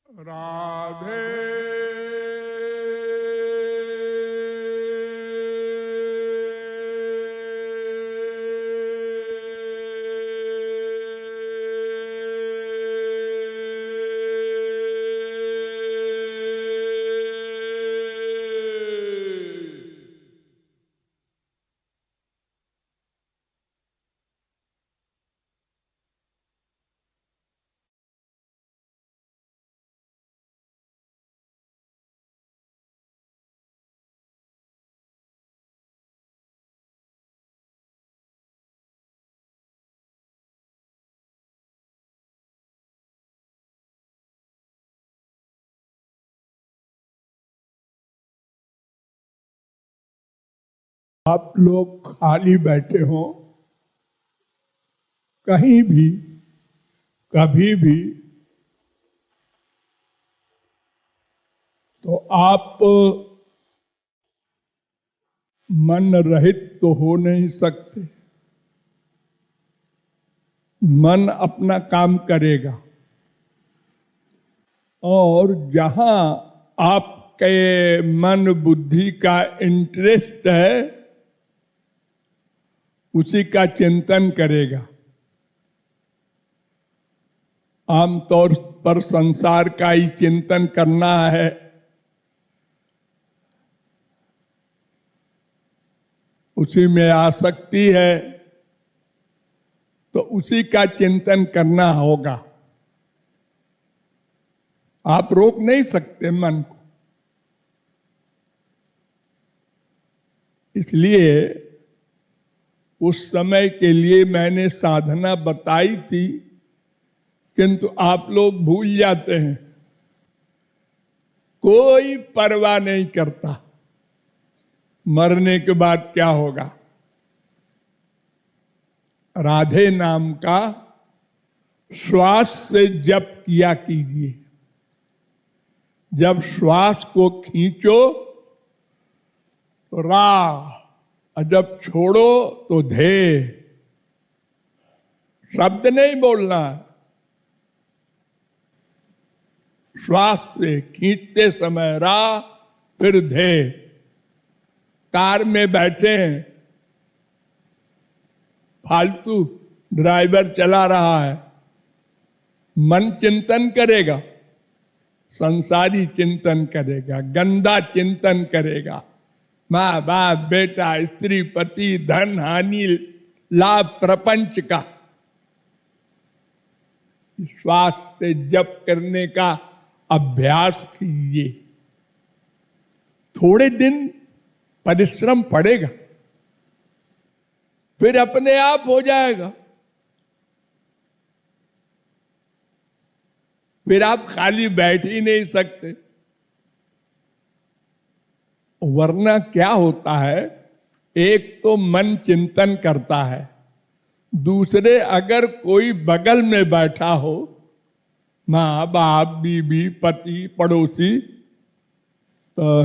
राधे आप लोग खाली बैठे हो, कहीं भी कभी भी, तो आप मन रहित तो हो नहीं सकते। मन अपना काम करेगा और जहां आपके मन बुद्धि का इंटरेस्ट है उसी का चिंतन करेगा। आमतौर पर संसार का ही चिंतन करना है, उसी में आसक्ति है, तो उसी का चिंतन करना होगा। आप रोक नहीं सकते मन को। इसलिए उस समय के लिए मैंने साधना बताई थी, किंतु आप लोग भूल जाते हैं। कोई परवाह नहीं करता मरने के बाद क्या होगा। राधे नाम का श्वास से जप किया कीजिए। जब श्वास को खींचो तो रा, और जब छोड़ो तो धे। शब्द नहीं बोलना, श्वास से खींचते समय रा, फिर धे। कार में बैठे हैं, फालतू ड्राइवर चला रहा है, मन चिंतन करेगा, संसारी चिंतन करेगा, गंदा चिंतन करेगा। माँ बाप, बेटा, स्त्री, पति, धन, हानि, लाभ, प्रपंच का। श्वास से जप करने का अभ्यास कीजिए। थोड़े दिन परिश्रम पड़ेगा, फिर अपने आप हो जाएगा। फिर आप खाली बैठ ही नहीं सकते। वरना क्या होता है, एक तो मन चिंतन करता है, दूसरे अगर कोई बगल में बैठा हो, माँ बाप, बीबी, पति, पड़ोसी, तो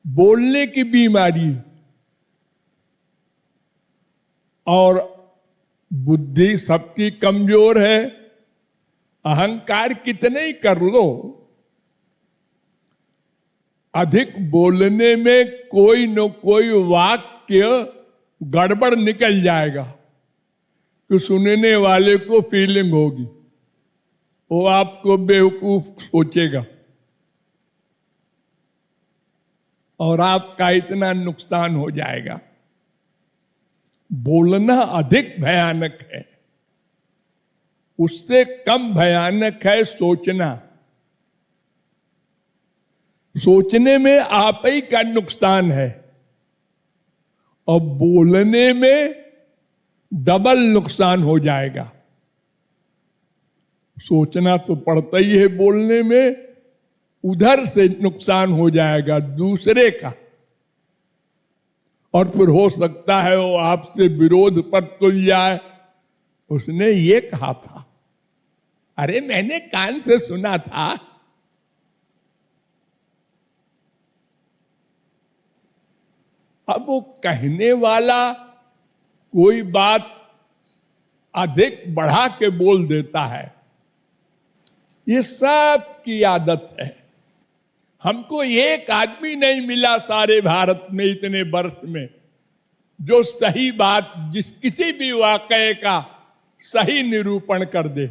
बोलने की बीमारी और बुद्धि सबकी कमजोर है। अहंकार कितने ही कर लो, अधिक बोलने में कोई न कोई वाक्य गड़बड़ निकल जाएगा कि सुनने वाले को फीलिंग होगी, वो आपको बेवकूफ सोचेगा और आपका इतना नुकसान हो जाएगा। बोलना अधिक भयानक है, उससे कम भयानक है सोचना। सोचने में आप ही का नुकसान है और बोलने में डबल नुकसान हो जाएगा। सोचना तो पड़ता ही है, बोलने में उधर से नुकसान हो जाएगा दूसरे का, और फिर हो सकता है वो आपसे विरोध पर तुल जाए। उसने ये कहा था, अरे मैंने कान से सुना था। अब वो कहने वाला कोई बात अधिक बढ़ा के बोल देता है, ये सब की आदत है। हमको एक आदमी नहीं मिला सारे भारत में इतने वर्ष में जो सही बात किसी भी वाकये का सही निरूपण कर दे।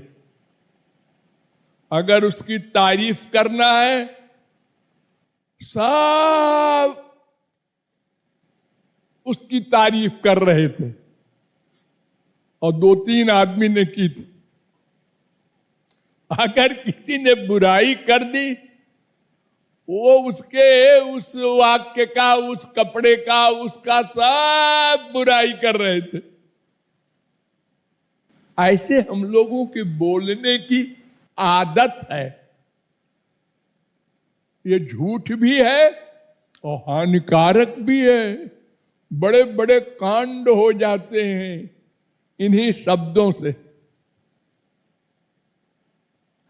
अगर उसकी तारीफ करना है, सब उसकी तारीफ कर रहे थे और 2-3 आदमी ने की थी। अगर किसी ने बुराई कर दी, वो उसके उस वाक्य का, उस कपड़े का, उसका सब बुराई कर रहे थे। ऐसे हम लोगों की बोलने की आदत है। ये झूठ भी है और हानिकारक भी है। बड़े बड़े कांड हो जाते हैं इन्हीं शब्दों से।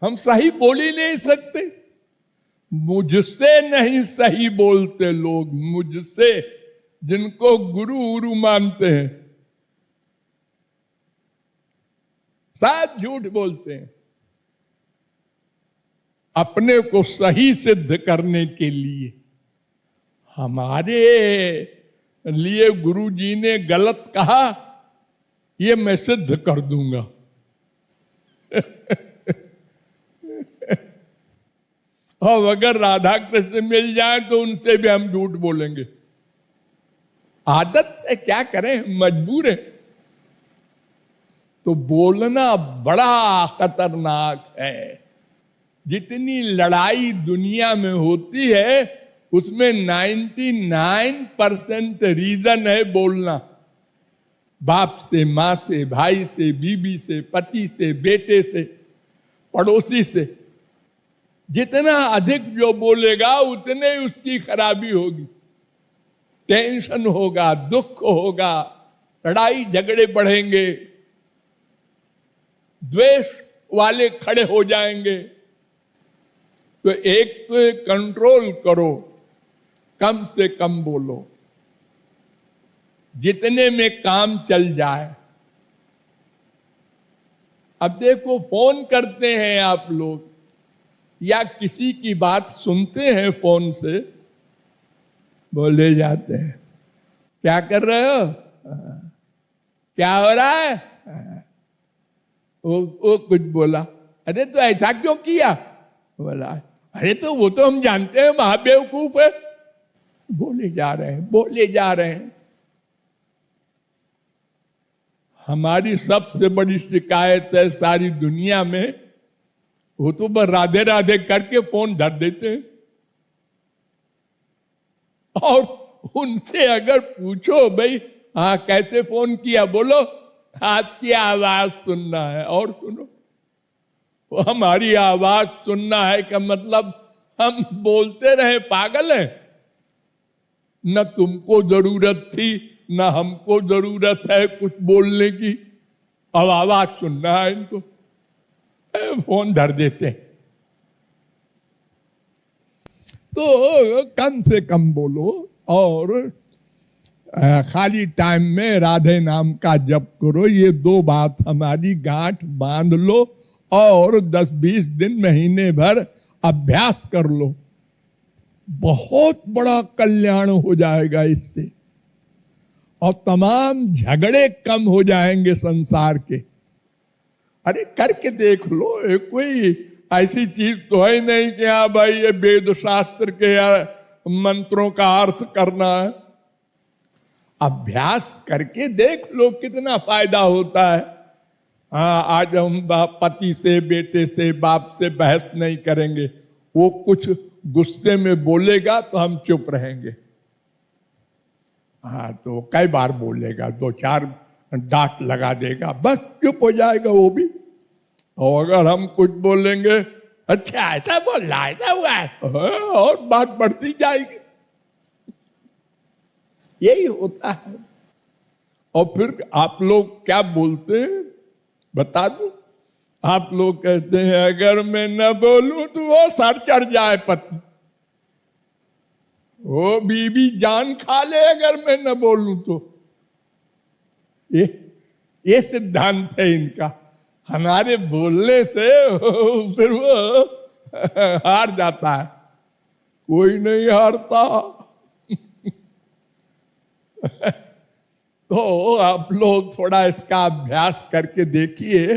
हम सही बोल ही नहीं सकते। मुझसे नहीं सही बोलते लोग, मुझसे, जिनको गुरु गुरु मानते हैं, शायद झूठ बोलते हैं अपने को सही सिद्ध करने के लिए। हमारे लिए गुरु जी ने गलत कहा, ये मैं सिद्ध कर दूंगा। और अगर राधा कृष्ण मिल जाए तो उनसे भी हम झूठ बोलेंगे। आदत है, क्या करें, मजबूर है। तो बोलना बड़ा खतरनाक है। जितनी लड़ाई दुनिया में होती है उसमें 99% रीजन है बोलना। बाप से, मां से, भाई से, बीबी से, पति से, बेटे से, पड़ोसी से। जितना अधिक जो बोलेगा उतने उसकी खराबी होगी। टेंशन होगा, दुख होगा, लड़ाई झगड़े बढ़ेंगे, द्वेष वाले खड़े हो जाएंगे। तो एक तो कंट्रोल करो, कम से कम बोलो, जितने में काम चल जाए। अब देखो, फोन करते हैं आप लोग या किसी की बात सुनते हैं फोन से, बोले जाते हैं, क्या कर रहे हो, क्या हो रहा है, वो कुछ बोला, अरे तो ऐसा क्यों किया, बोला अरे तो वो तो हम जानते हैं महाबेवकूफ है। बोले जा रहे हैं, बोले जा रहे हैं। हमारी सबसे बड़ी शिकायत है सारी दुनिया में, वो तो बस राधे राधे करके फोन धर देते हैं। और उनसे अगर पूछो, भाई हाँ कैसे फोन किया, बोलो आपकी आवाज सुनना है, और सुनो। वो हमारी आवाज सुनना है का मतलब हम बोलते रहे, पागल हैं। न तुमको जरूरत थी न हमको जरूरत है कुछ बोलने की, अब आवाज सुनना है इनको, फोन धर देते हैं। तो कम से कम बोलो और खाली टाइम में राधे नाम का जप करो। ये 2 बात हमारी गांठ बांध लो और 10-20 दिन, महीने भर अभ्यास कर लो। बहुत बड़ा कल्याण हो जाएगा इससे, और तमाम झगड़े कम हो जाएंगे संसार के। अरे करके देख लो, कोई ऐसी चीज तो है नहीं कि हाँ भाई ये वेद शास्त्र के मंत्रों का अर्थ करना है। अभ्यास करके देख लो कितना फायदा होता है। हाँ, आज हम पति से, बेटे से, बाप से बहस नहीं करेंगे। वो कुछ गुस्से में बोलेगा तो हम चुप रहेंगे। हाँ, तो कई बार बोलेगा, 2-4 डांट लगा देगा, बस चुप हो जाएगा वो भी। और अगर हम कुछ बोलेंगे, अच्छा ऐसा बोल रहा, ऐसा हुआ है, और बात बढ़ती जाएगी। यही होता है। और फिर आप लोग क्या बोलते हैं बता दूं? आप लोग कहते हैं अगर मैं न बोलूं तो वो सर चढ़ जाए पति, वो बीवी जान खा ले अगर मैं न बोलूं तो। ये सिद्धांत है इनका। हमारे बोलने से फिर वो हार जाता है। कोई नहीं हारता। तो आप लोग थोड़ा इसका अभ्यास करके देखिए।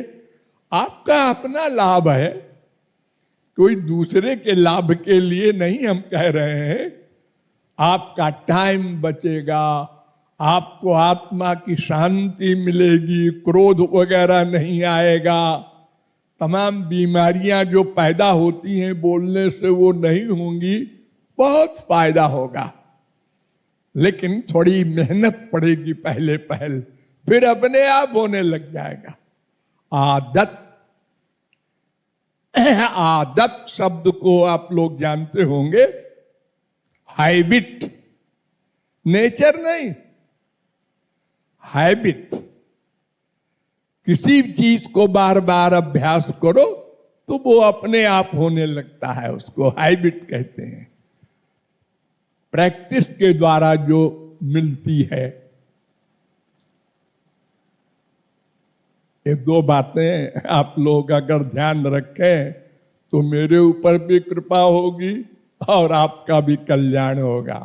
आपका अपना लाभ है, कोई दूसरे के लाभ के लिए नहीं हम कह रहे हैं। आपका टाइम बचेगा, आपको आत्मा की शांति मिलेगी, क्रोध वगैरह नहीं आएगा, तमाम बीमारियां जो पैदा होती हैं बोलने से वो नहीं होंगी, बहुत फायदा होगा। लेकिन थोड़ी मेहनत पड़ेगी पहले पहल, फिर अपने आप होने लग जाएगा। आदत, आदत शब्द को आप लोग जानते होंगे। हैबिट, नेचर नहीं, हैबिट। किसी चीज को बार बार अभ्यास करो तो वो अपने आप होने लगता है, उसको हैबिट कहते हैं। प्रैक्टिस के द्वारा जो मिलती है। ये दो बातें आप लोग अगर ध्यान रखें तो मेरे ऊपर भी कृपा होगी और आपका भी कल्याण होगा।